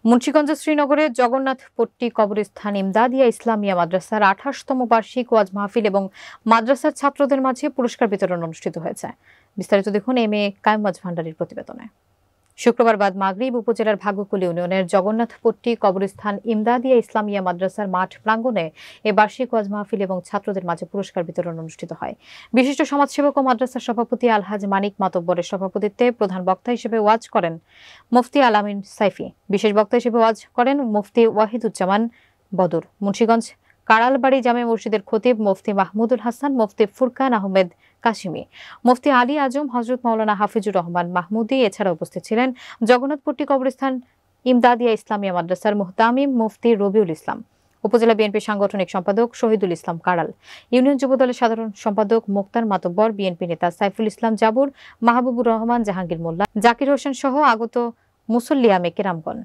মুন্সিগঞ্জের শ্রীনগরের জগন্নাথপট্টি কবরস্থান ইমদাদিয়া ইসলামিয়া মাদ্রাসার ২৮তম বার্ষিক ওয়াজ মাহফিল এবং মাদ্রাসার ছাত্রদের মাঝে পুরস্কার বিতরণ অনুষ্ঠিত হয়েছে। বিস্তারিত দেখুন এম এ কায়েম ভান্ডারীর প্রতিবেদনে। শুক্রবার বাদ মাগরিব উপজেলার ভাগ্যকুল ইউনিয়নের জগন্নাথপট্টি কবরস্থান ইমদাদিয়া ইসলামিয়া মাদ্রাসার মাঠ প্রাঙ্গণে এ বার্ষিক ওয়াজ মাহফিল এবং ছাত্রদের মাঝে পুরস্কার বিতরণ অনুষ্ঠিত হয়। বিশিষ্ট সমাজসেবক ও মাদ্রাসার সভাপতি আলহাজ মানিক মাতব্বরের সভাপতিত্বে প্রধান বক্তা হিসেবে ওয়াজ করেন মুফতি আলামিন সাইফি। বিশেষ বক্তা হিসেবে ওয়াজ করেন মুফতি ওয়াহিদুজ্জামান বদর। মুন্সিগঞ্জ কাড়ালবাড়ি জামে মসজিদের খতিব মুফতি মাহমুদুল হাসান, মুফতি ফুরকান আহমেদ কাশিমি, মুফতি আলী আজম, হযরত মাওলানা হাফিজুর রহমান মাহমুদী এছাড়া উপস্থিত ছিলেন জগন্নাথপট্টি কবরস্থান ইমদাদিয়া ইসলামিয়া মাদ্রাসার মুহতামিম মুফতি রবিউল ইসলাম, উপজেলা বিএনপি সাংগঠনিক সম্পাদক শহীদুল ইসলাম কাড়াল, ইউনিয়ন যুবদলের সাধারণ সম্পাদক মোক্তার মাতব্বর, বিএনপি নেতা সাইফুল ইসলাম জাবুর, মাহবুবুর রহমান জাহাঙ্গীর মোল্লা, জাকির হোসেন সহ আগত মুসল্লিয়ামে কেরামগণ।